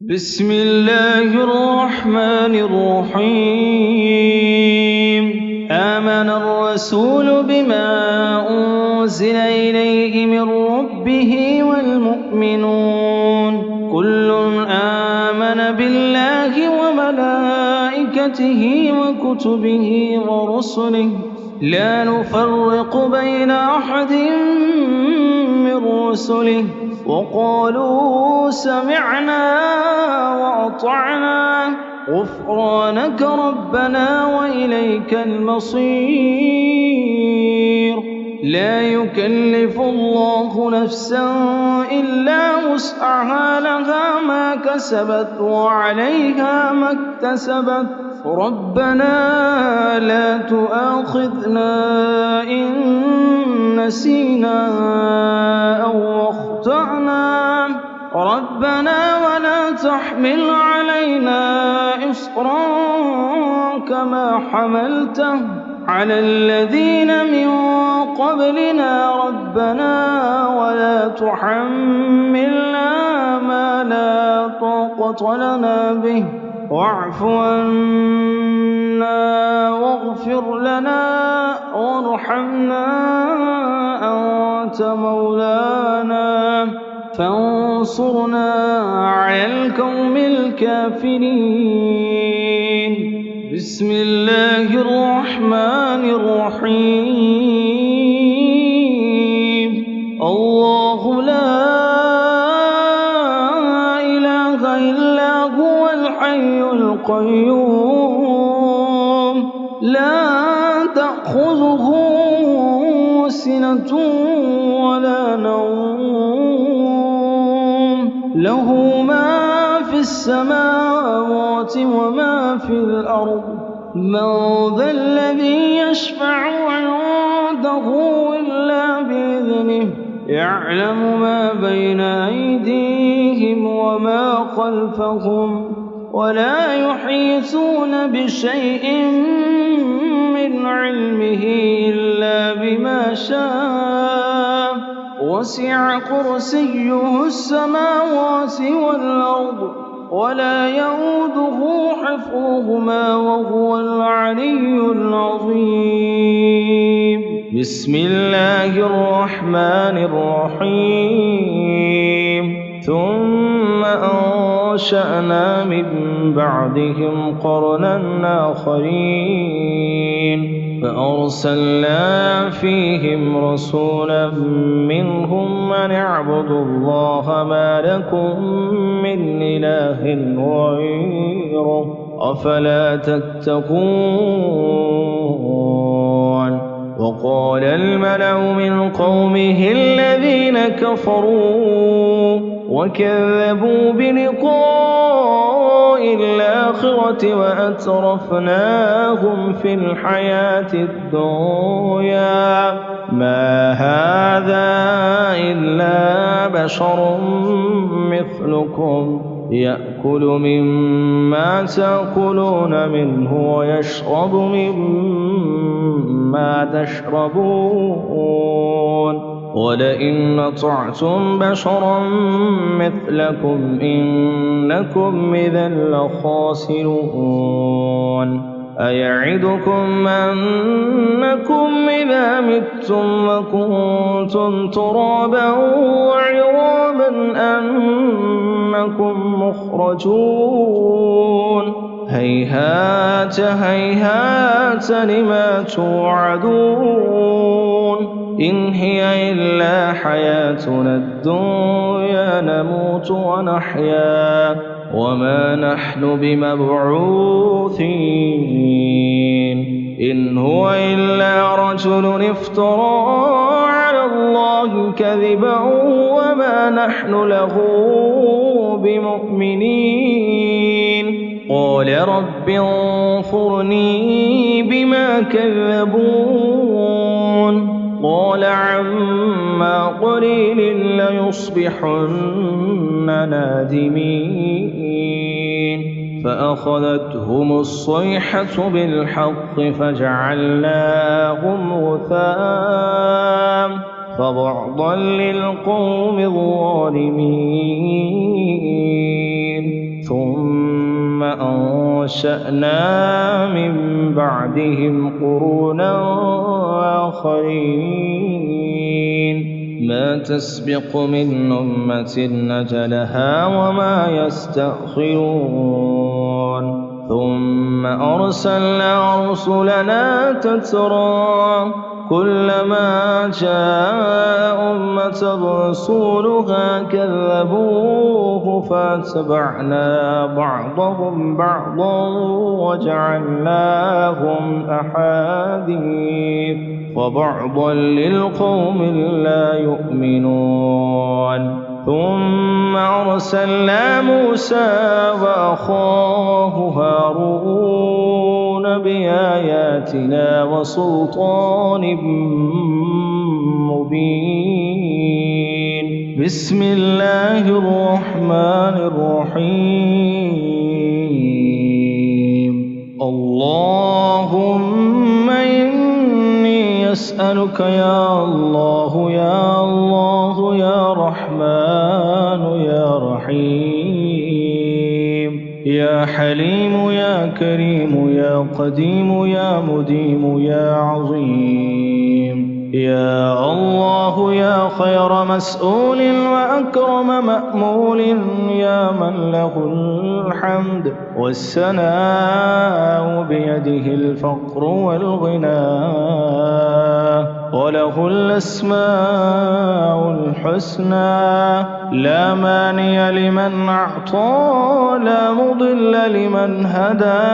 بسم الله الرحمن الرحيم. آمن الرسول بما أنزل إليه من ربه والمؤمنون كل آمن بالله وملائكته وكتبه ورسله لا نفرق بين أحد من رسله وقالوا سمعنا وأطعنا غفرانك ربنا وإليك المصير. لا يكلف الله نفسا إلا وسعها لها ما كسبت وعليها ما اكتسبت ربنا لا تؤاخذنا إن نسينا أو أخطأنا ربنا ولا تحمل علينا إصرا كما حملته على الذين من قبلنا ربنا ولا تحملنا ما لا طاقة لنا به واعف عنا واغفر لنا وارحمنا أنت مولانا فانصرنا على القوم الكافرين. بسم الله الرحمن الرحيم. الله لا إله إلا هو الحي القيوم لا تأخذه سنة ولا نوم له ما في السماوات وما في الأرض من ذا الذي يشفع عنده إلا بإذنه يعلم ما بين أيديهم وما خلفهم ولا يحيطون بشيء من علمه إلا بما شاء وسع كرسيه السماوات والأرض ولا يئوده حفظهما وهو العلي العظيم. بسم الله الرحمن الرحيم. ثم أنشأنا من بعدهم قرنا آخرين فأرسلنا فيهم رسولا منهم أن اعبدوا الله ما لكم من إله غيره أفلا تتقون. وقال الملأ من قومه الذين كفروا وكذبوا بلقاء الآخرة وأترفناهم في الحياة الدنيا ما هذا إلا بشر مثلكم يأكل مما تأكلون منه ويشرب مما تشربون ولئن أطعتم بشرا مثلكم إنكم إذا لخاسرون. أيعدكم أنكم إذا متم وكنتم ترابا وعظاما أنكم مخرجون هيهات هيهات لما توعدون إن هي إلا حياتنا الدنيا نموت ونحيا وما نحن بمبعوثين إن هو إلا رجل افترى على الله كذبا وما نحن له بمؤمنين. قال رب انصرني بما كذبون قال عما قليل ليصبحن نادمين. فأخذتهم الصيحة بالحق فجعلناهم غثاء فبعضا للقوم الظالمين. وأنشأنا من بعدهم قرونا آخرين ما تسبق من أمة أجلها وما يستأخرون ثم أرسلنا رسلنا تترى كلما جاء أمة رسولها كذبوه فاتبعنا بعضهم بعضا وجعلناهم أحاديث وبعضا للقوم لا يؤمنون ثم أرسلنا موسى وأخاه هارون بآياتنا وسلطان مبين بسم الله الرحمن الرحيم اللهم إني أسألك يا الله يا الله يا رحمن يا رحيم يا حليم يا كريم يا قديم يا مديم يا عظيم يا الله يا خير مسؤول وأكرم مأمول يا من له الحمد والثناء بيده الفقر والغنى وله الأسماء الحسنى لا مانع لمن أعطى لا مضل لمن هدى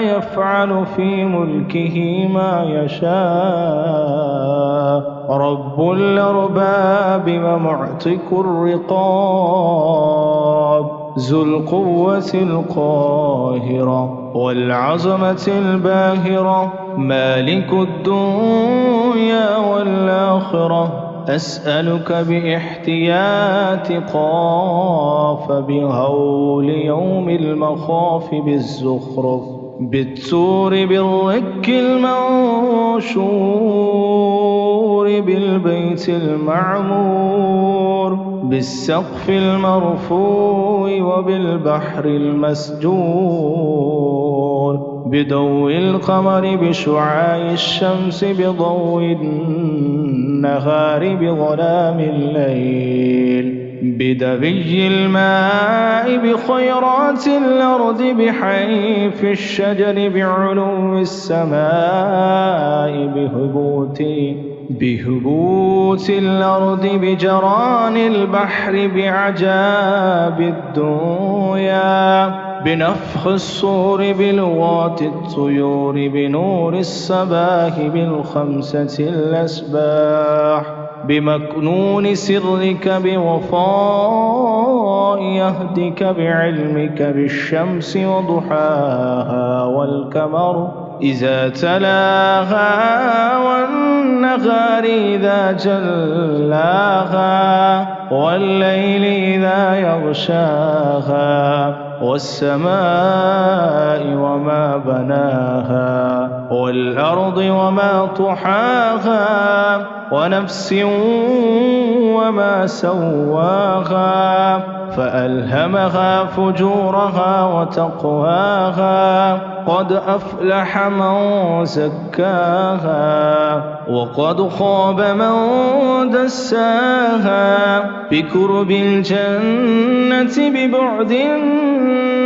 يفعل في ملكه ما يشاء رب الأرباب ومعتق الرقاب ذو القوة القاهرة والعظمة الباهرة مالك الدنيا والآخرة أسألك باحتياط قاف بهول يوم المخاف بالزخرف بالتور بالرك المنشور بالبيت المعمور بالسقف المرفوع وبالبحر المسجور بضوء القمر بشعاع الشمس بضوء النهار بظلام الليل بدبي الماء بخيرات الأرض بحيف الشجر بعلو السماء بهبوت الأرض بجران البحر بعجاب الدنيا بنفخ الصور بلغات الطيور بنور الصباح بالخمسة الأسباح بمكنون سرك بوفاء يهدك بعلمك بالشمس وضحاها والقمر إذا تلاها والنهار إذا جلاها والليل إذا يغشاها والسماء وما بناها والأرض وما طحاها ونفس وما سواها فألهمها فجورها وتقواها قد أفلح من زكاها وقد خاب من دساها بكرب الجنة ببعد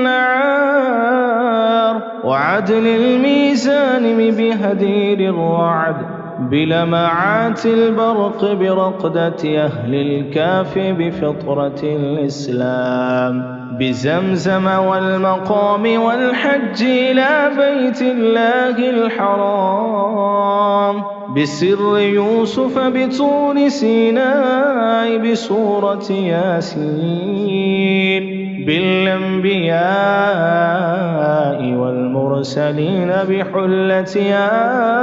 النعار وعدل الميزان بهدير الرعد بلمعات البرق برقدة أهل الكاف بفطرة الإسلام بزمزم والمقام والحج إلى بيت الله الحرام بسر يوسف بطور سيناء بسورة ياسين بالأنبياء والمرسلين بحلة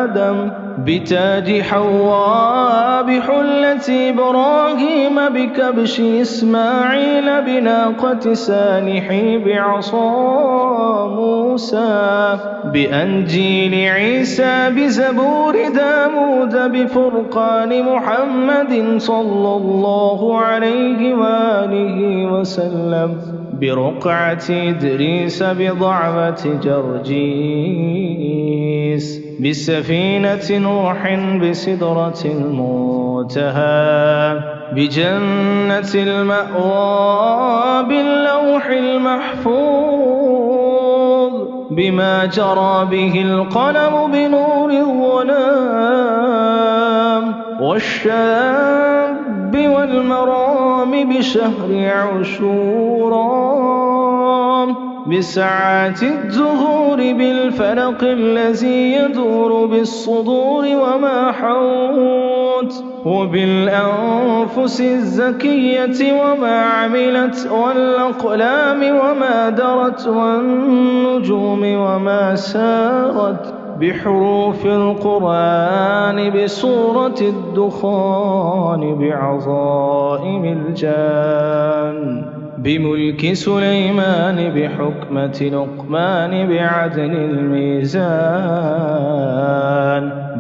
آدم بتاج حواء بحلة إبراهيم بكبش إسماعيل بناقة سالح بعصا موسى بأنجيل عيسى بزبور داود بفرقان محمد صلى الله عليه وآله وسلم برقعة إدريس بضعفة جرجيس بسفينة نوح بسدرة المنتهى بجنة المأوى باللوح المحفوظ بما جرى به القلم بنور الظلام والشاب والمرام بشهر عاشوراء بساعات الدهور بالفلق الذي يدور بالصدور وما حوت وبالأنفس الزكية وما عملت والأقلام وما درت والنجوم وما سارت بحروف القرآن بسورة الدخان بعظائم الجان بملك سليمان بحكمة لقمان بعدل الميزان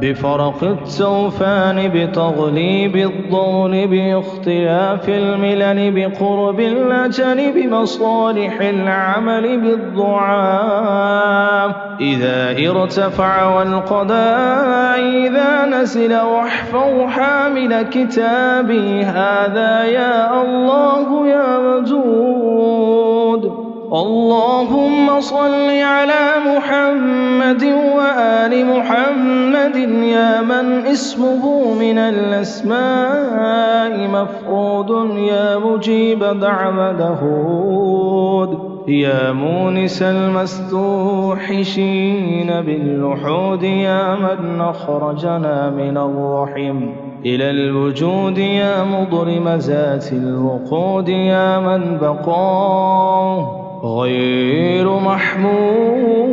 بفرق التوفان بتغليب الضون باختلاف الملل بقرب الأجل بمصالح العمل بالضعاف إذا ارتفع والقضاء إذا نزل واحفظ حامل كتابي هذا يا الله يا ودود اللهم صل على محمد وآل محمد يا من اسمه من الأسماء مفرود يا مجيب دعوة داود يا مونس المستوحشين باللحود يا من أخرجنا من الرحم إلى الوجود يا مضرم ذات الوقود يا من بقاه غير محمود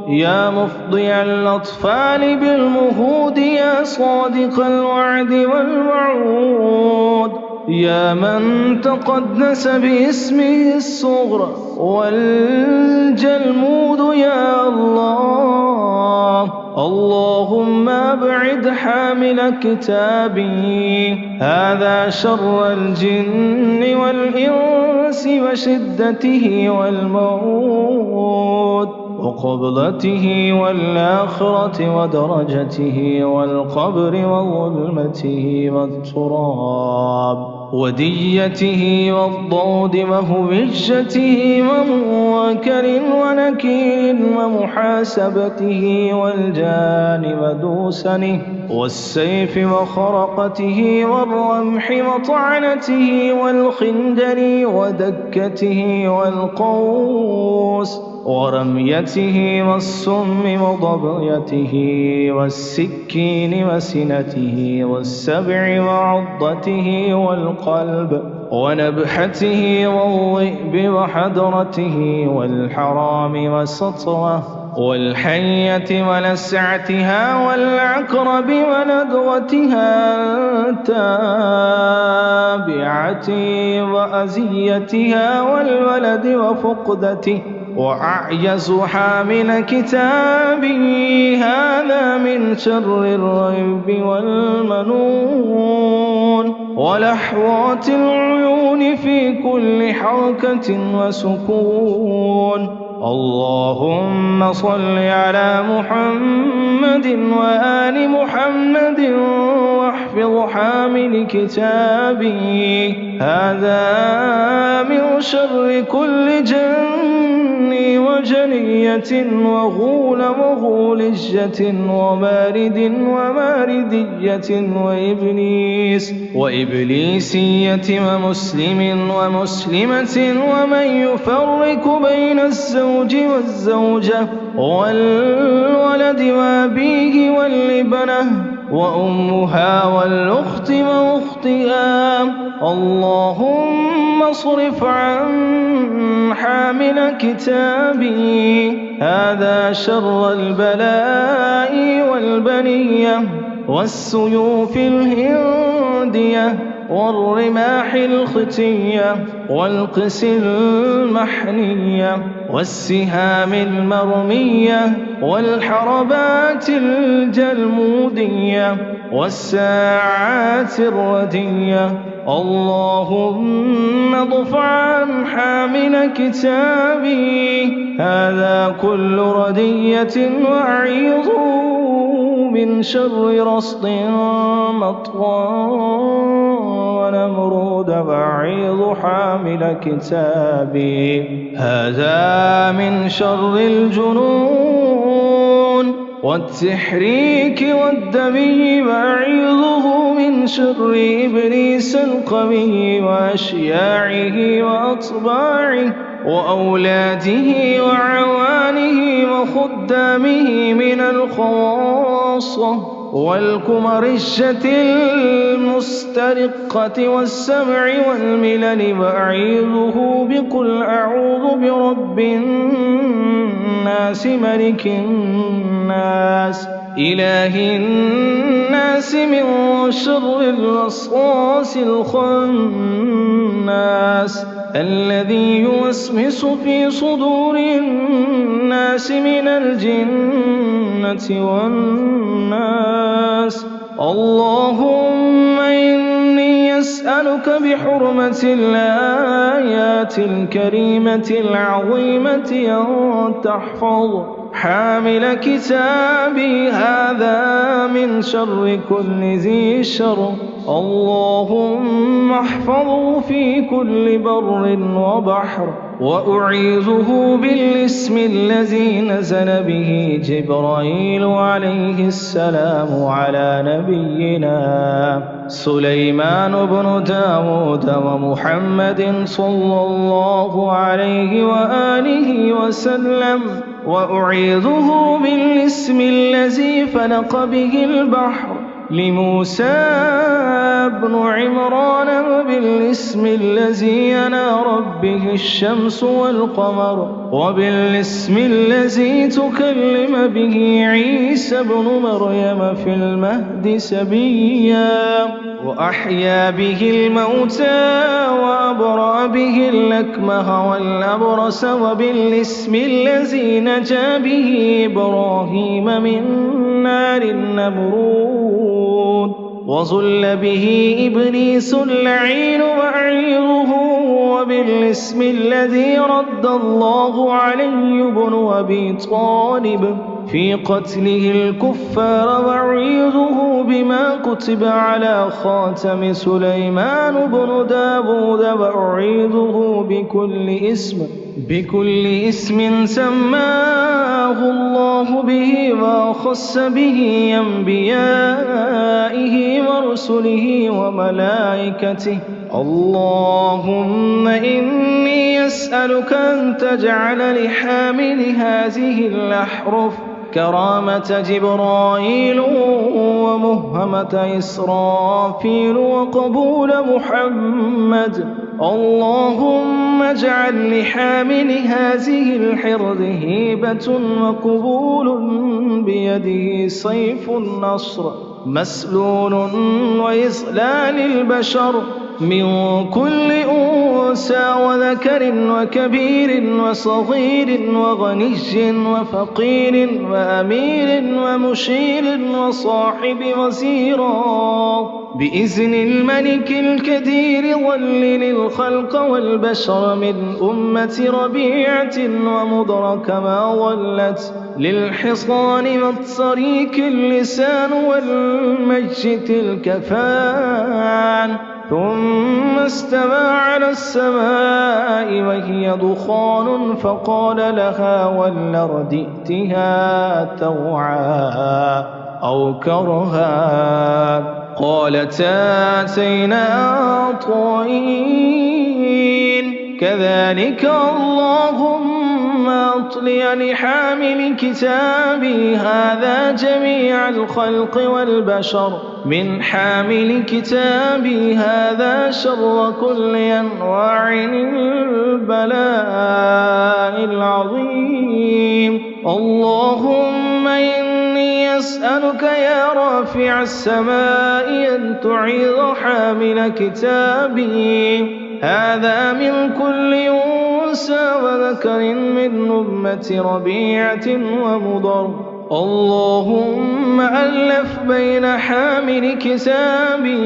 يا مفضي الأطفال بالمهود يا صادق الوعد والوعود يا من تقدس باسمه الصغرى والجلمود يا الله اللهم أبعد حامل كتابي هذا شر الجن والإنس وشدته والموت وقبضته والآخرة ودرجته والقبر وظلمته والتراب وديته والضود وهوجته ومنكر ونكير ومحاسبته والجان ودوسنه والسيف وخرقته والرمح وطعنته والخنجر ودكته والقوس ورميته والسم وضبيته والسكين وسنته والسبع وعضته والقلب ونبحته والذئب وحدرته والحرام وسطوه والحية ولسعتها والعقرب وندوتها التابعة وأزيتها والولد وفقدته وأعجز حامل كتابي هذا من شر الريب والمنون ولحوات العيون في كل حركة وسكون اللهم صل على محمد وآل محمد واحفظ حامل كتابي هذا من شر كل جن وجنية وغول وغولجة ومارد وماردية وإبليسية ومسلم ومسلمة ومن يفرق بين الزوج والزوجة والولد وأبيه والابنة وأمها والأخت وأختها اللهم اصرف عن حامل كتابي هذا شر البلاء والبنية والسيوف الهندية والرماح الختية والقس المحنية والسهام المرمية والحربات الجلمودية والساعات الردية اللهم اضف عن حامل كتابي هذا كل ردية وأعيذه من شر رصد مطغى ونمرود وأعيذ حامل كتابي هذا من شر الجنون والتحريك والدمي وأعيذه من شر إبليس القوي وأشياعه وأطباعه وأولاده وعوانه وخدامه من الخواصة والكمرشة المسترقة والسمع والملل وأعيذه بقل أعوذ برب الناس ملك الناس إله الناس من شر الوسواس الخناس الذي يوسوس في صدور الناس من الجنة والناس. اللهم إني أسألك بحرمة الآيات الكريمة العظيمة أن تحفظ حامل كتابي هذا من شر كل ذي شر. اللهم احفظه في كل بر وبحر وأعيذه بالاسم الذي نزل به جبرائيل عليه السلام على نبينا سليمان بن داود ومحمد صلى الله عليه وآله وسلم. وأعيذه بالاسم الذي فلق به البحر لموسى بن عمران وبالاسم الذي أنار به الشمس والقمر وبالاسم الذي تكلم به عيسى بن مريم في المهد سبيا وأحيا به الموتى وأبرأ به الأكمه والأبرص وبالاسم الذي نجا به إبراهيم من نار النمرود وظل به إبليس اللعين وأعيذه وبالاسم الذي رد الله علي بن أبي طالب في قتله الكفار وأعيذه بما كتب على خاتم سليمان بن داود وأعيذه بكل اسم سماه الله به وأخص به أنبيائه ورسله وملائكته. اللهم إني أسألك أن تجعل لحامل هذه الأحرف كرامة جبرائيل ومهمة إسرافيل وقبول محمد. اللهم اجعل لحامل هذه الحرز هيبة وقبول بيده سيف النصر مسلول وإذلال البشر من كل أنثى وذكر وكبير وصغير وغني وفقير وأمير ومشير وصاحب وزيرا بإذن الملك الكدير ظلل الخلق والبشر من أمة ربيعة ومدرك ما ظلت للحصان والطريق اللسان والمجد الكفان. ثم استوى على السماء وهي دخان فقال لها والأرض ائتها طوعا أو كرها قالتا أتينا طائعين. كذلك اللهم أطلي لحامل كتابي هذا جميع الخلق والبشر من حامل كتابي هذا شر كل أنواع البلاء العظيم. اللهم إني أسألك يا رافع السماء أن تعيذ حامل كتابي هذا من كل أنثى وذكر من أمة ربيعة ومضر اللهم ألف بين حامل كتابي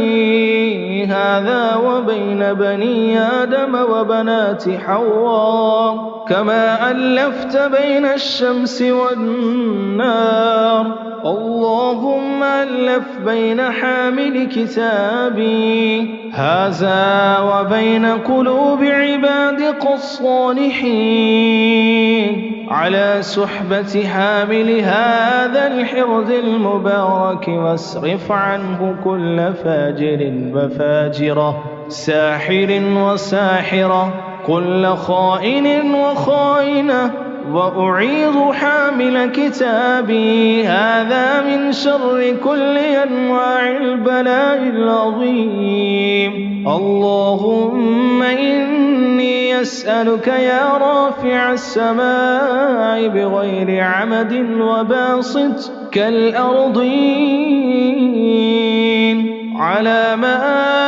هذا وبين بني آدم وبنات حواء كما ألفت بين الشمس والنار. اللهم ألف بين حامل كتابي هذا وبين قلوب عبادك الصالحين على صحبة حامل هذا الحرز المبارك، واصرف عنه كل فاجر وفاجرة، ساحر وساحرة، كل خائن وخائنة. وأعيذ حامل كتابي هذا من شر كل أنواع البلاء العظيم. اللهم إني أسألك يا رافع السماء بغير عمد وباسط كالأرضين على ماء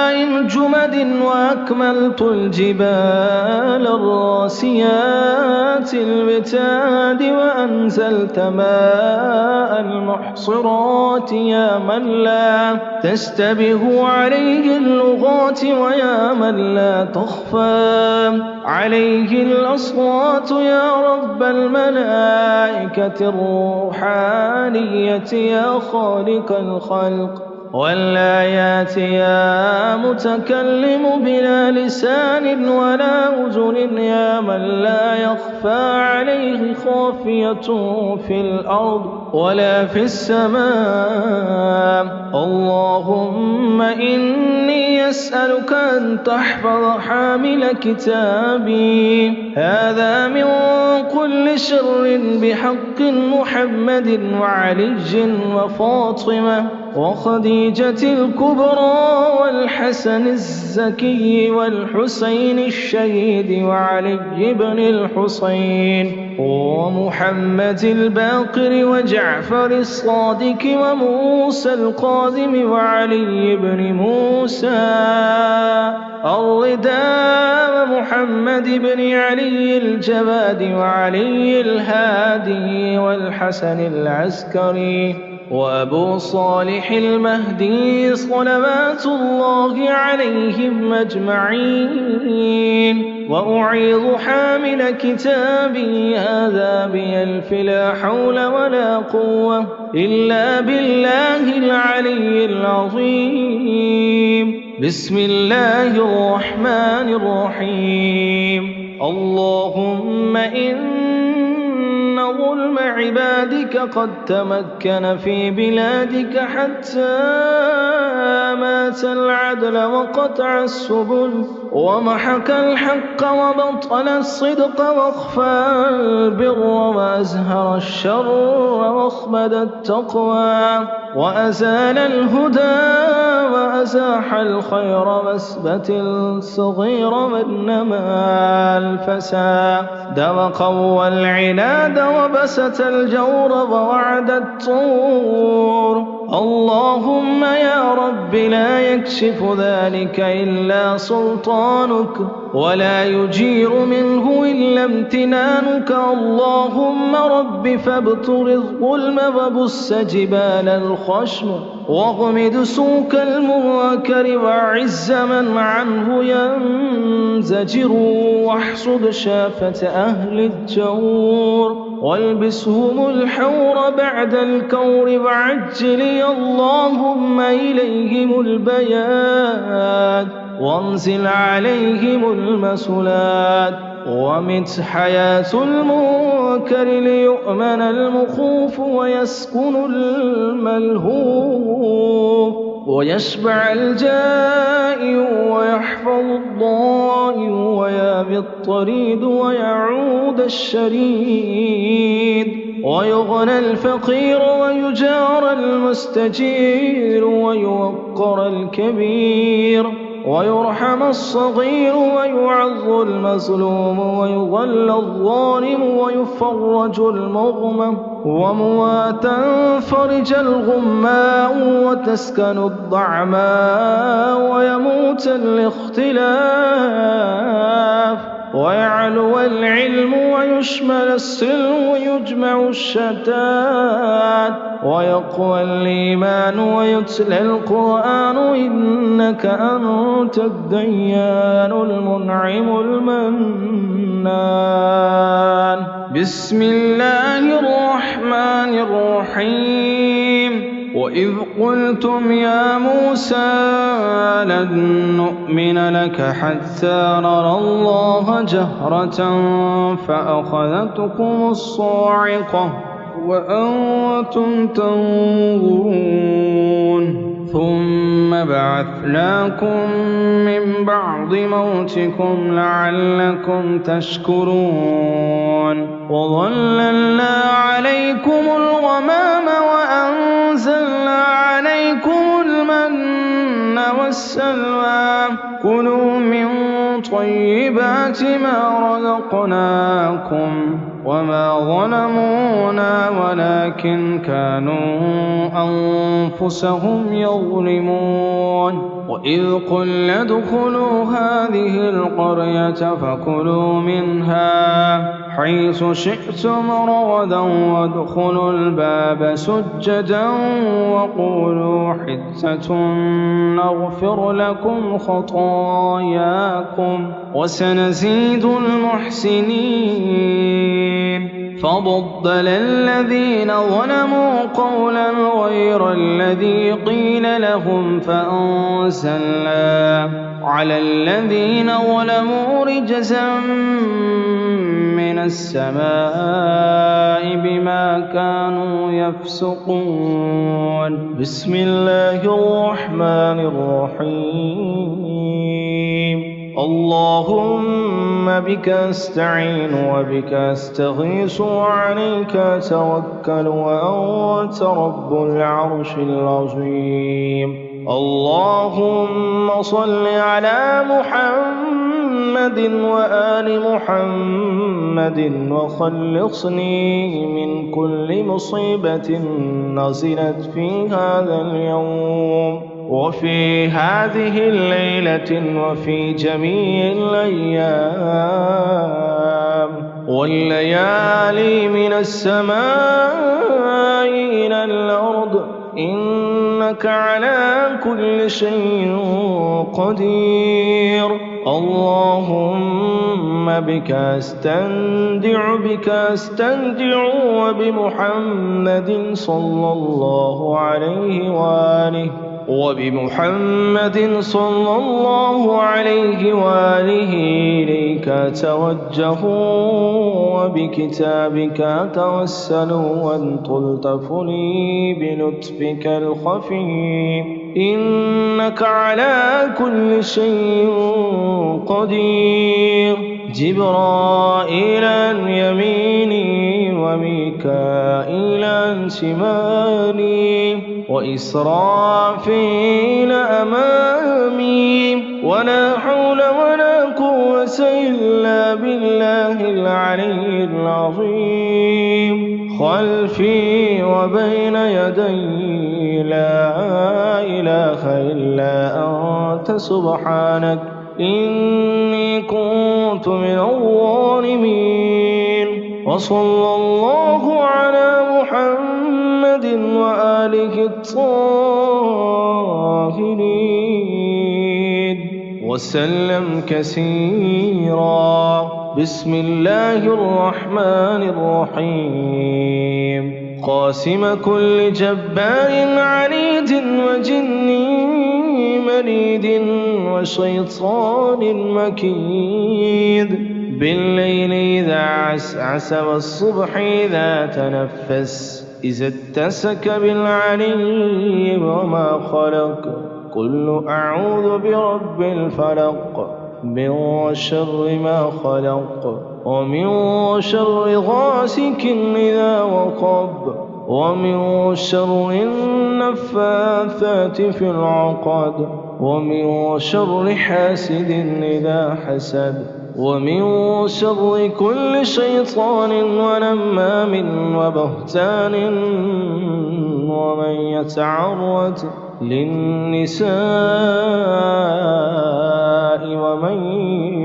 جمد، وأكملت الجبال الراسيات البتاد، وأنزلت ماء المحصرات يا من لا تشتبه عليه اللغات، ويا من لا تخفى عليه الأصوات، يا رب الملائكة الروحانية يا خالق الخلق والآيات يا متكلم بلا لسان ولا أذن، يا من لا يخفى عليه خافية في الأرض ولا في السماء. اللهم إني أسألك أن تحفظ حامل كتابي هذا من كل شر بحق محمد وعلي وفاطمة وخديجة الكبرى والحسن الزكي والحسين الشهيد وعلي بن الحسين ومحمد الباقر وجعفر الصادق وموسى القادم وعلي بن موسى الرضا ومحمد بن علي الجواد وعلي الهادي والحسن العسكري وأبو صالح المهدي صلوات الله عليهم أجمعين. وأعيذ حامل كتابي هذا بألف لا حول ولا قوة إلا بالله العلي العظيم. بسم الله الرحمن الرحيم. اللهم إن ظلم عبادك قد تمكن في بلادك حتى مات العدل وقطع السبل ومحك الحق وبطل الصدق واخفى البر وأزهر الشر وأخمد التقوى وأزال الهدى وأزاح الخير وأثبت الصغير وإنما الفساد وقوى العناد وبسط الجور ووعد الطور. اللهم يا رب لا يكشف ذلك إلا سلطانك ولا يجير منه إلا امتنانك. اللهم رب فابتر الظلم وبس جبال الخشم واغمد سوق المنكر وأعز من عنه ينزجر واحصد شافة أهل الجور والبسهم الحور بعد الكور وعجل اللهم إليهم البيان وانزل عليهم المسلات ومت حياة المنكر ليؤمن المخوف ويسكن الملهوف ويشبع الجائع ويحفظ الضائع ويابي الطريد ويعود الشريد ويغنى الفقير ويجار المستجير ويوقر الكبير ويرحم الصغير ويعظ المظلوم ويضل الظالم ويفرج المغمم ومواتا فرج الغماء وتسكن الضعماء ويموت الاختلاف ويعلو العلم ويشمل السلم ويجمع الشتات ويقوى الإيمان ويتلى القرآن إنك أنت الديان المنعم المنان. بسم الله الرحمن الرحيم. وإذ قلتم يا موسى لن نؤمن لك حتى نرى الله جهرة فأخذتكم الصاعقة وأنتم تنظرون ثم بعثناكم من بعد موتكم لعلكم تشكرون وظللنا عليكم الغمام وأنزلنا عليكم المن والسلوى كلوا من طيبات ما رزقناكم وما ظلمونا ولكن كانوا أنفسهم يظلمون. وإذ قلنا ادخلوا هذه القرية فكلوا منها حيث شئتم رغدا وادخلوا الباب سجدا وقولوا حطة نغفر لكم خطاياكم وسنزيد المحسنين. فبدل الذين ظلموا قولا غير الذي قيل لهم فأنزلنا على الذين ظلموا رجزا من السماء بما كانوا يفسقون. بسم الله الرحمن الرحيم. اللهم بك أستعين وبك أستغيث وعليك أتوكل وأنت رب العرش العظيم. اللهم صل على محمد وآل محمد وخلصني من كل مصيبة نزلت في هذا اليوم وفي هذه الليلة وفي جميع الأيام والليالي من السماء إلى الأرض إنك على كل شيء قدير. اللهم بك أستندع وبمحمد صلى الله عليه وآله إليك أتوجه وبكتابك أتوسل وأن تلطف لي بلطفك الخفي إنك على كل شيء قدير. جبرائيل عن يميني وميكائيل عن شمالي وإسرافيل أمامي ولا حول ولا قوة إلا بالله العلي العظيم. خلفي وبين يدي لا إله إلا أنت سبحانك إني كنت من الظالمين. وصلى الله على محمد وآله الطاهرين وسلم كثيرا. بسم الله الرحمن الرحيم. قاسم كل جبار عنيد وجني مريد وشيطان مكيد بالليل إذا عسعس والصبح إذا تنفس إذا اتسك بالعلي وما خلق. قل أعوذ برب الفلق من شر ما خلق ومن شر غاسق إذا وقب ومن شر النفاثات في العقد ومن شر حاسد إذا حسد ومن شر كل شيطان ونمام وبهتان ومن يتعرض للنساء ومن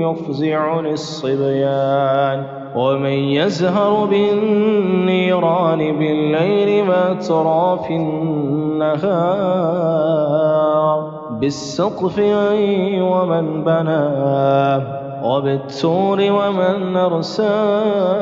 يفزع للصبيان ومن يزهر بالنيران بالليل وأطراف النهار بالسقف ومن بناه وبالتور ومن أرساه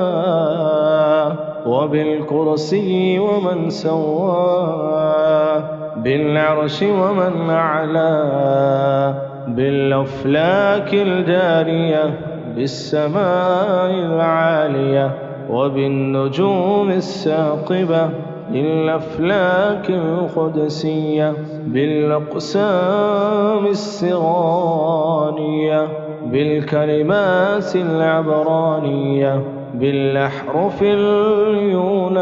وبالكرسي ومن سواه بالعرش ومن أعلاه بالأفلاك الجارية بالسماء العالية وبالنجوم الساقبة بالأفلاك القدسية بالأقسام السرانية بالكلمات العبرانية بالأحرف اليونانية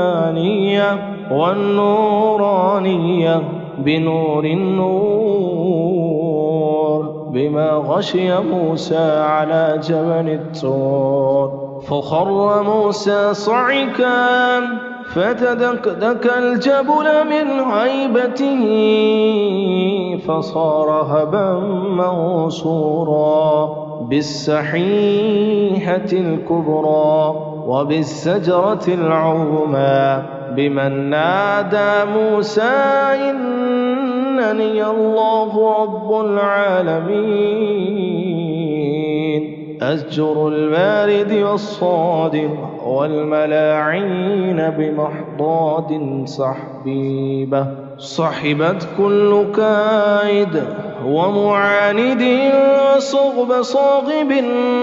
والنورانية بنور النور بما غشي موسى على جبل الطور فخر موسى صعقا فتدكدك الجبل من هيبته فصار هبا منصورا بالسحيحة الكبرى وبالزجرة العظمى بمن نادى موسى إنني الله رب العالمين أزجر البارد والصادق والملاعين بمحضاد صحبيبة صحبت كل كائد ومعاند وصغب صاغب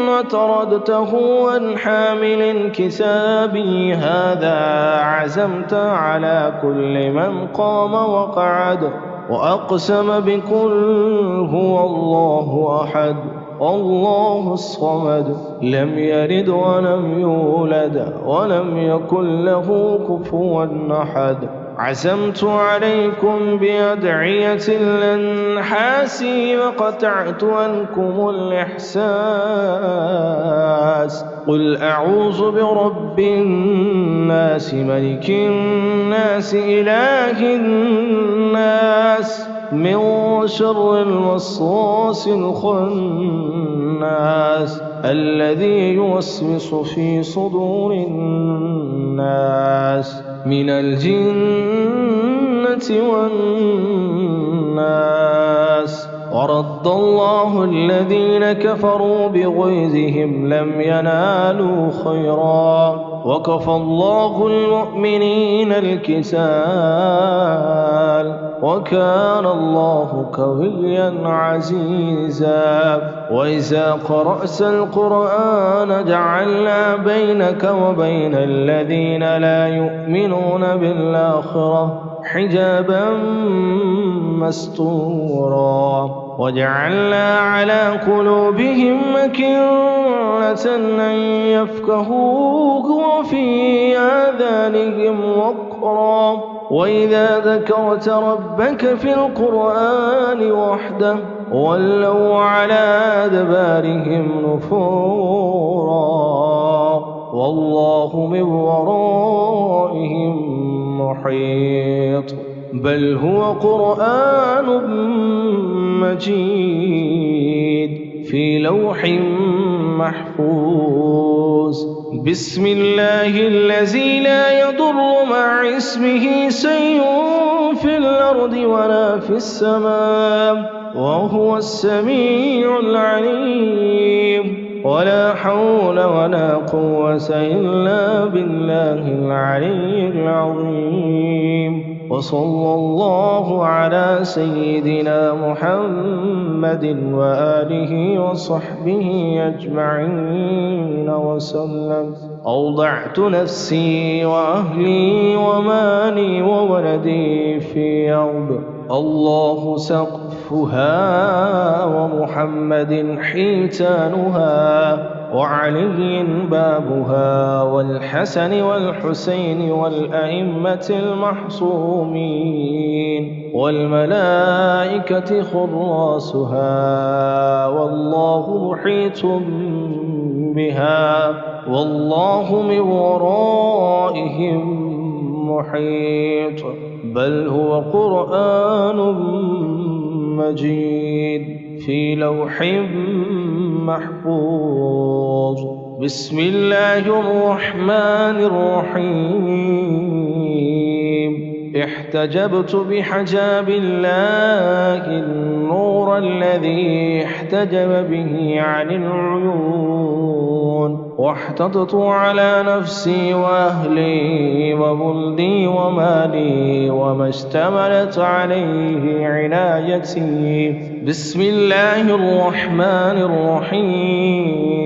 وتردته عن حامل كسابي هذا عزمت على كل من قام وقعد وأقسم بكل هو الله أحد الله الصمد لم يلد ولم يولد ولم يكن له كفوا أحد عزمت عليكم بأدعية الأنحاس وقطعت عنكم الإحساس قل أعوذ برب الناس ملك الناس إله الناس من شر الوسواس الخناس الذي يوسوس في صدور الناس من الجنة والناس ورد الله الذين كفروا بغيظهم لم ينالوا خيرا وكفى الله المؤمنين القتال وكان الله قويا عزيزا وإذا قرأت القرآن جعلنا بينك وبين الذين لا يؤمنون بالآخرة حجابا مستورا وجعلنا على قلوبهم أكنة أن يفقهوه وفي آذانهم وقرا وإذا ذكرت ربك في القرآن وحده ولوا على أدبارهم نفورا والله من ورائهم محيط بل هو قرآن مجيد في لوح محفوظ بسم الله الذي لا يضر مع اسمه شيء في الأرض ولا في السماء وهو السميع العليم ولا حول ولا قوة إلا بالله العلي العظيم وصلى الله على سيدنا محمد وآله وصحبه أجمعين وسلم أوضعت نفسي وأهلي ومالي وولدي في أرض الله سقفها ومحمد حيتانها وعلي بابها والحسن والحسين والأئمة المحصومين والملائكة خراسها والله محيط بها والله من ورائهم محيط بل هو قرآن مجيد في لوح محفوظ. بسم الله الرحمن الرحيم. احتجبت بحجاب الله النور الذي احتجب به عن العيون، واحتطت على نفسي وأهلي وولدي ومالي وما اشتملت عليه عنايتي. بسم الله الرحمن الرحيم.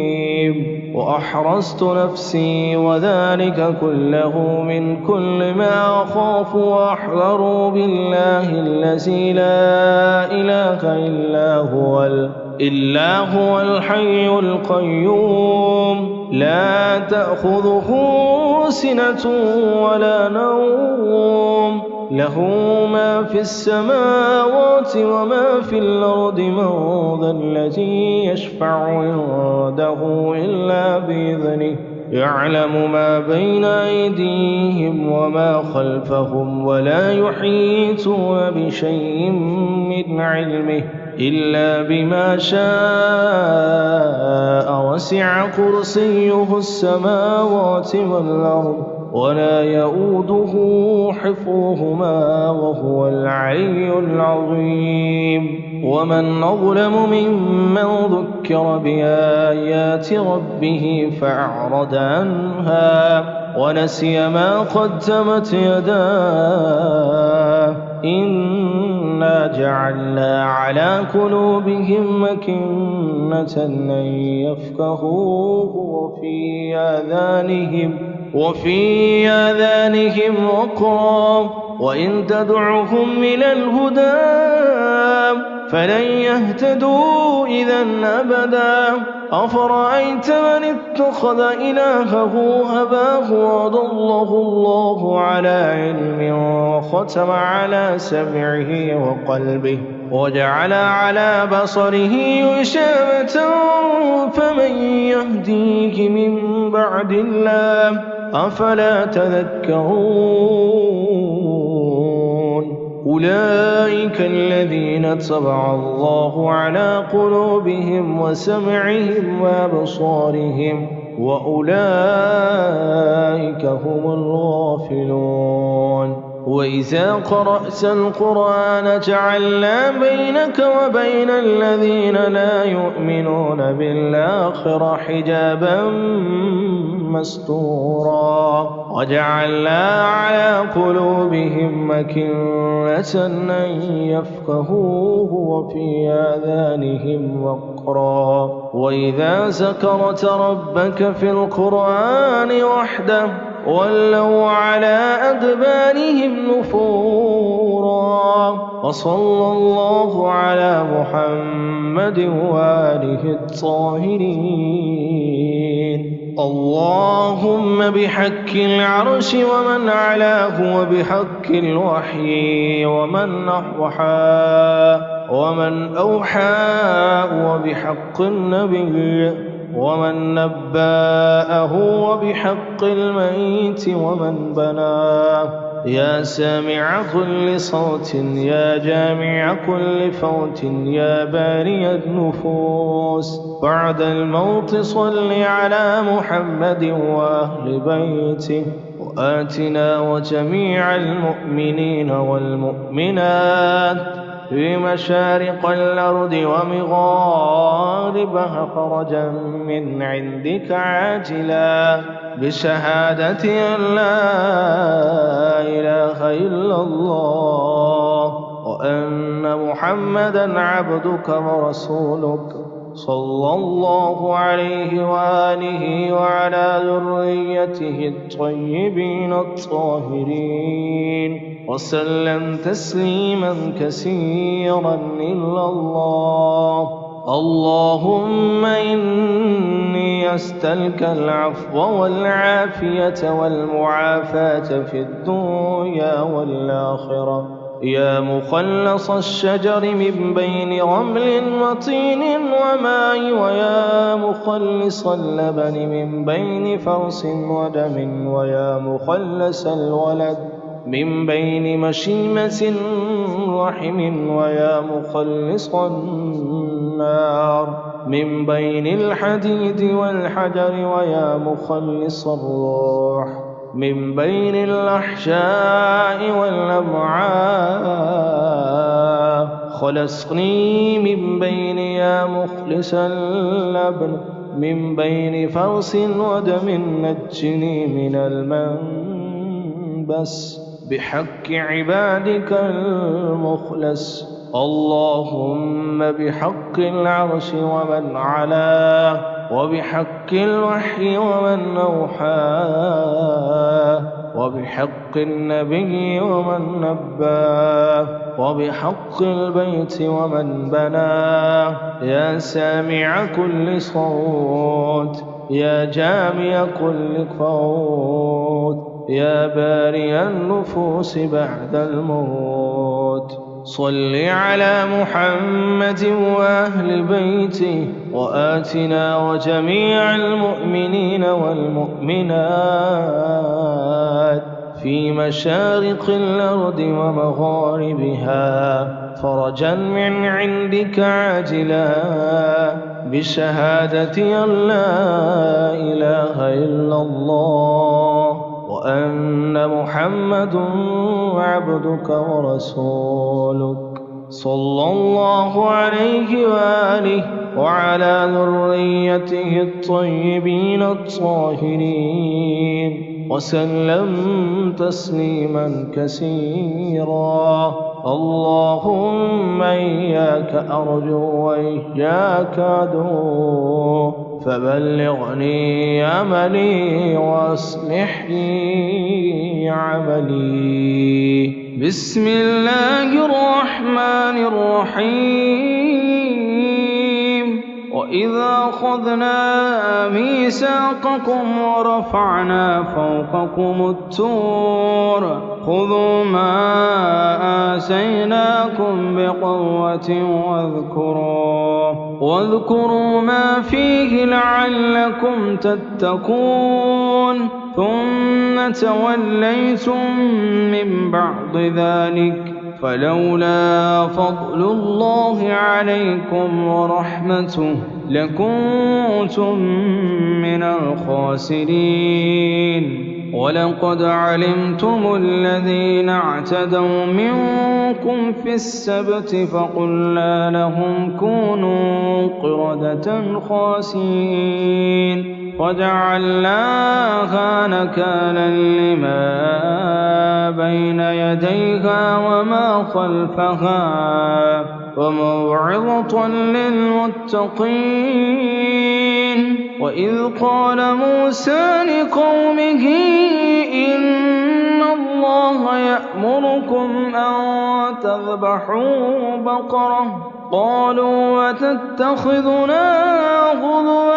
وأحرزت نفسي وذلك كله من كل ما أخاف وأحذر بالله الذي لا إله إلا هو الحي القيوم لا تأخذه سنة ولا نوم، له ما في السماوات وما في الأرض، من ذا الذي يشفع عنده إلا بإذنه، يعلم ما بين أيديهم وما خلفهم، ولا يحيطون بشيء من علمه إلا بما شاء، وسع كرسيه السماوات والأرض ولا يؤوده حفظهما وهو العلي العظيم. ومن أظلم ممن ذكر بآيات ربه فأعرض عنها ونسي ما قدمت يداه، إنا جعلنا على قلوبهم أكنة أن يفقهوه وفي آذانهم وقرا، وإن تدعهم إلى الهدى فلن يهتدوا إذا أبدا. أفرأيت من اتخذ إلهه هواه وأضله الله على علم وختم على سمعه وقلبه وجعل على بصره غشاوة، فمن يهديه من بعد الله أفلا تذكرون. أولئك الذين طبع الله على قلوبهم وسمعهم وأبصارهم، وأولئك هم الغافلون. وإذا قرأت القرآن جعلنا بينك وبين الذين لا يؤمنون بالآخرة حجابا مستورا، وجعلنا على قلوبهم أكنة أن يفقهوه وفي آذانهم وقرا. وإذا ذكرت ربك في القرآن وحده ولوا على أدبارهم نفورا. وصلى الله على محمد وآله الطاهرين. اللهم بحق العرش ومن علاه، وبحق الوحي ومن أوحى، وبحق النبي ومن نبأه، وبحق الميت ومن بناه. يا سامع كل صوت، يا جامع كل فوت، يا باري النفوس، بعد الموت صل على محمد وأهل بيته، وآتنا وجميع المؤمنين والمؤمنات في مشارق الأرض ومغاربها فرجا من عندك عاجلا، بشهادة أن لا إله إلا الله وأن محمدا عبدك ورسولك، صلى الله عليه وآله وعلى ذريته الطيبين الطاهرين، وسلم تسليما كثيرا إلا الله. اللهم إني أسألك العفو والعافية والمعافاة في الدنيا والآخرة، يا مخلص الشجر من بين رمل وطين وماء ويا مخلص اللبن من بين فرث ودم ويا مخلص الولد من بين مشيمة رحم ويا مخلص النار من بين الحديد والحجر ويا مخلص الروح من بين الأحشاء والأمعاء خلصني من بين يا مخلص اللبن من بين فرث ودم نجني من المنبس بحق عبادك المخلص اللهم بحق العرش ومن علاه وبحق الوحي ومن أوحاه وبحق النبي ومن نباه وبحق البيت ومن بناه يا سامع كل صوت يا جامع كل قوت يا بارئ النفوس بعد الموت صل على محمد وأهل بيته وآتنا وجميع المؤمنين والمؤمنات في مشارق الأرض ومغاربها فرجا من عندك عاجلا بشهادة أن لا إله إلا الله وأن محمد عبدك ورسولك صلى الله عليه وآله وعلى ذريته الطيبين الطاهرين وسلم تسليما كثيرا اللهم إياك أرجو وإياك أدعو فبلغني أملي وأصلح لي عملي بسم الله الرحمن الرحيم وإذا أخذنا ميثاقكم ورفعنا فوقكم الطور خذوا ما آتيناكم بقوة واذكروا ما فيه لعلكم تتقون ثم توليتم من بعد ذلك فلولا فضل الله عليكم ورحمته لكنتم من الخاسرين ولقد علمتم الذين اعتدوا منكم في السبت فقلنا لهم كونوا قردة خاسئين وجعلناها نكالا لما بين يديها وما خلفها وموعظة للمتقين وإذ قال موسى لقومه إن الله يأمركم أن تذبحوا بقرة قالوا وتتخذنا هزوا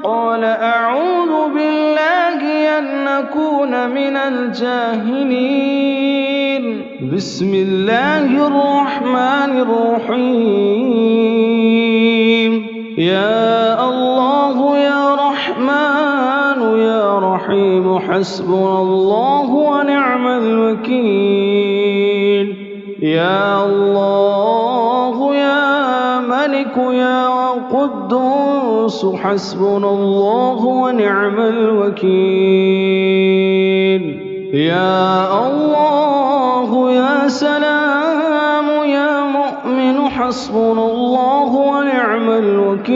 قال أعوذ بالله أن نكون من الجاهلين بسم الله الرحمن الرحيم يا الله يا رحمن يا رحيم حسبنا الله ونعم الوكيل يا الله يا ملك يا قدوس حسبنا الله ونعم الوكيل يا الله يا سلام يا مؤمن حسبنا الله ونعم الوكيل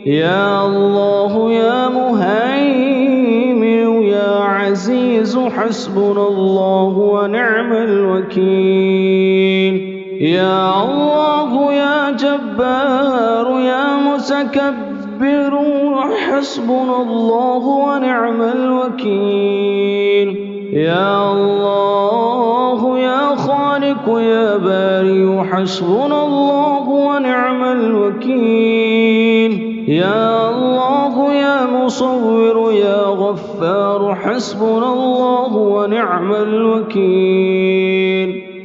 يا الله يا مهيمن يا عزيز حسبنا الله ونعم الوكيل يا الله يا جبار يا متكبر حسبنا الله ونعم الوكيل يا الله يا خالق يا باري حسبنا الله ونعم الوكيل يا الله يا مصور يا غفار حسبنا الله ونعم الوكيل.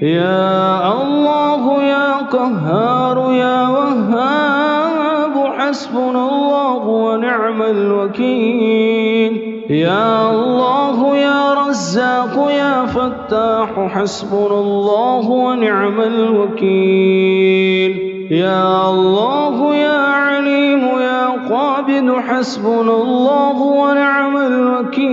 يا الله يا قهار يا وهاب حسبنا الله ونعم الوكيل. يا الله يا رزاق يا فتاح حسبنا الله ونعم الوكيل. يا الله يا عليم يا قابض حسبنا الله ونعم الوكيل.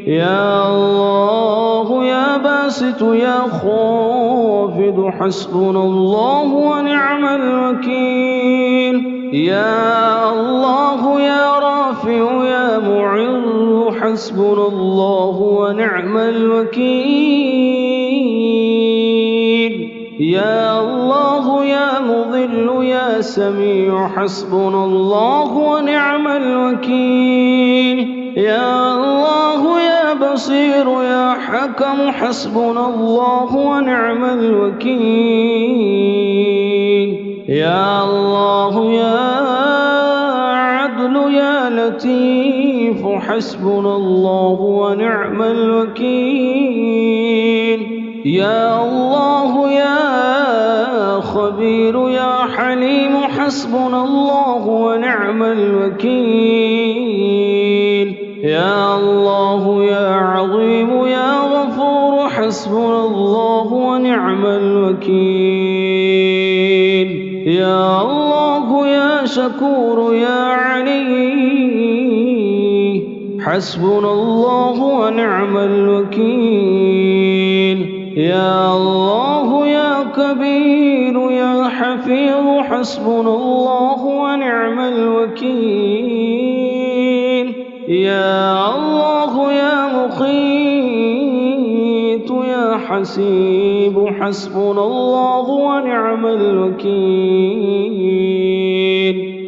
يا الله يا باسط يا خافض حسبنا الله ونعم الوكيل. يا الله يا رافع يا معز حسبنا الله ونعم الوكيل. يا الله يا مضل يا سميع حسبنا الله ونعم الوكيل. يا الله يا بصير يا حكم حسبنا الله ونعم الوكيل. يا الله يا عدل يا لطيف حسبنا الله ونعم الوكيل. يا الله يا خبير يا حليم حسبنا الله ونعم الوكيل. يا الله يا عظيم يا غفور حسبنا الله ونعم الوكيل. يا الله يا شكور يا علي حسبنا الله ونعم الوكيل. يا الله يا كبير يا حفيظ حسبنا الله ونعم الوكيل. يا الله يا مقيت يا حسيب حسبنا الله ونعم الوكيل.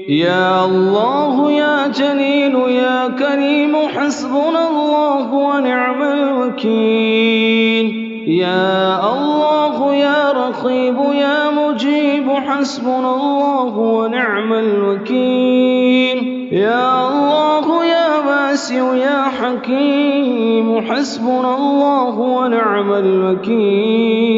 يا الله يا جليل يا كريم حسبنا الله ونعم الوكيل. يا الله يا رقيب يا مجيب حسبنا الله ونعم الوكيل. يا الله يا واسع يا حكيم حسبنا الله ونعم الوكيل.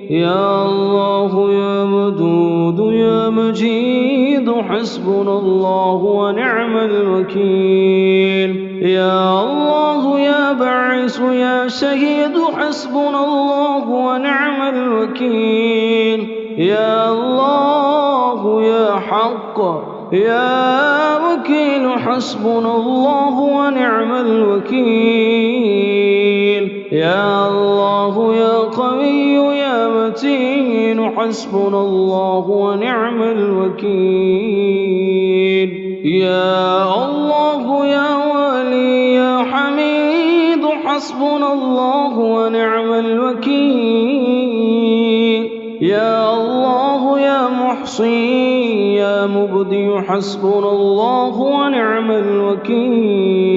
يا الله يا ودود يا مجيد حسبنا الله ونعم الوكيل. يا الله يا باعث يا شهيد حسبنا الله ونعم الوكيل. يا الله يا حق يا وكيل حسبنا الله ونعم الوكيل. يا الله يا قوي يا متين حسبنا الله ونعم الوكيل. يا الله يا ولي يا حميد حسبنا الله ونعم الوكيل. يا الله يا محصي يا مبدي حسبنا الله ونعم الوكيل.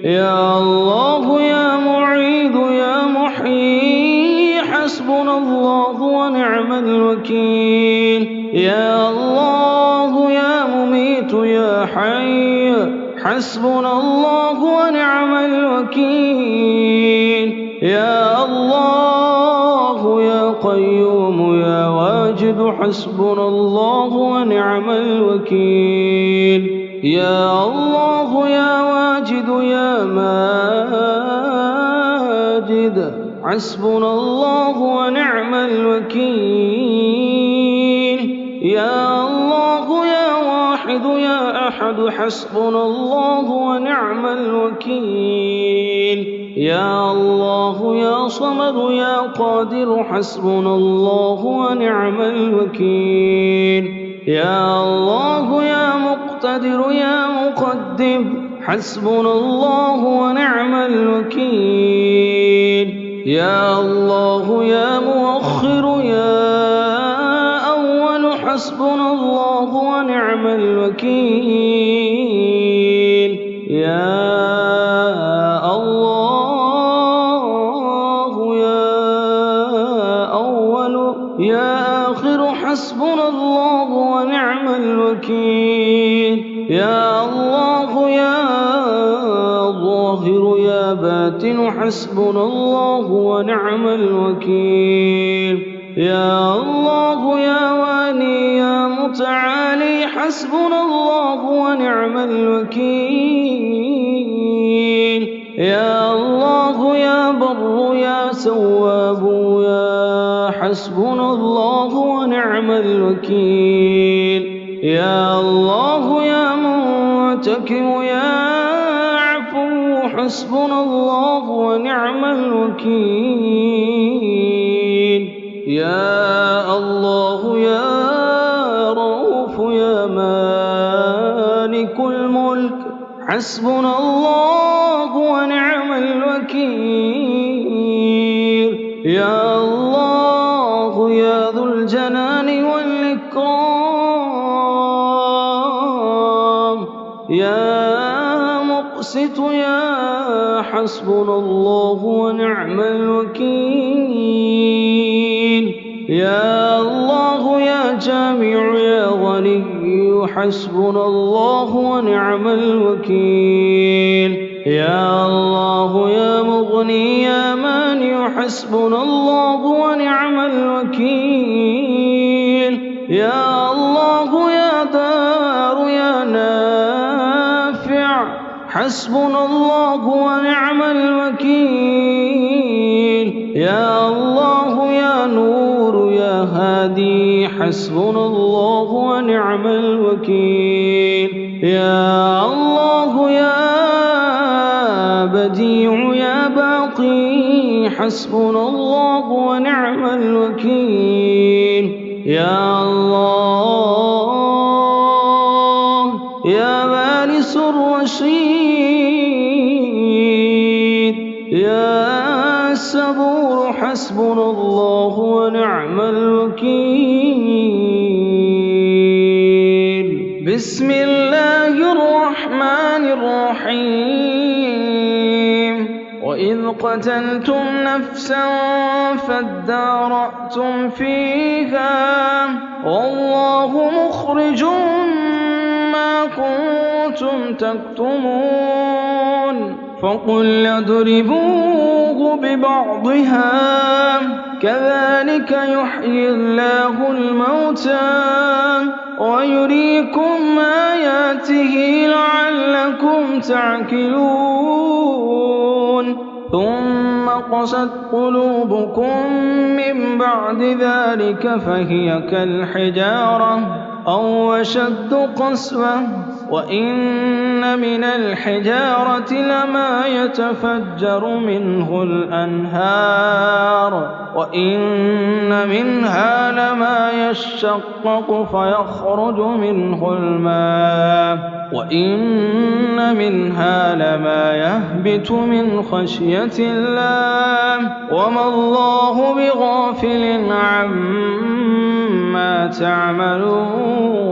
يا الله يا معيد يا محيي حسبنا الله ونعم الوكيل. يا الله يا مميت يا حي حسبنا الله ونعم الوكيل. يا الله يا قيوم يا واجد حسبنا الله ونعم الوكيل. يا الله يا واجد يا ماجد حسبنا الله ونعم الوكيل. يا الله يا واحد يا أحد حسبنا الله ونعم الوكيل. يا الله يا صمد يا قادر حسبنا الله ونعم الوكيل. يا الله يا مقتدر يا مقدم حسبنا الله ونعم الوكيل. يا الله يا مؤخر يا أول حسبنا الله ونعم الوكيل. يا الله يا أول يا آخر حسبنا الله ونعم الوكيل. يا الله يا ظاهر يا باطن حسبنا الله ونعم الوكيل. يا الله يا واني يا متعالي حسبنا الله ونعم الوكيل. يا الله يا بر يا تواب يا حسبنا الله ونعم الوكيل. يا الله يا منتكم يا عفو حسبنا الله ونعم الوكيل. يا الله يا رؤوف يا مالك الملك حسبنا الله ونعم الوكيل. يا الله يا ذو الجلال والإكرام يا مقسط يا حسبنا الله ونعم الوكيل. يا الله يا جامع يا غني حسبنا الله ونعم الوكيل. يا الله يا مغني يا مانع حسبنا الله ونعم الوكيل. يا الله يا دار يا نافع حسبنا الله ونعم الوكيل. يا الله يا نور يا هادي حسبنا الله ونعم الوكيل. يا الله يا بديع يا باقي حسبنا الله ونعم الوكيل. يا الله يا بارس الرشيد يا الصبور حسبنا الله ونعم الوكيل. بسم الله الرحمن الرحيم. وإذ قتلتم نفسا فادارأتم فيها والله مخرج ما كنتم تكتمون فقل اضربوه ببعضها كذلك يحيي الله الموتى ويريكم آياته لعلكم تعقلون. ثم قست قلوبكم من بعد ذلك فهي كالحجارة أو أشد قسوة وإن من الحجارة لما يتفجر منه الأنهار وإن منها لما يشقق فيخرج منه الماء وإن منها لما يهبط من خشية الله وما الله بغافل عما تعملون.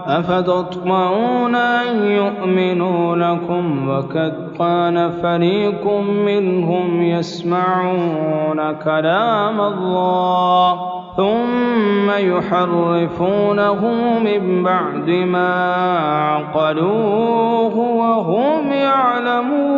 أفتطمعون أن يؤمنوا لكم وقد كان فريق منهم يسمعون كلام الله ثم يحرفونه من بعد ما عقلوه وهم يعلمون.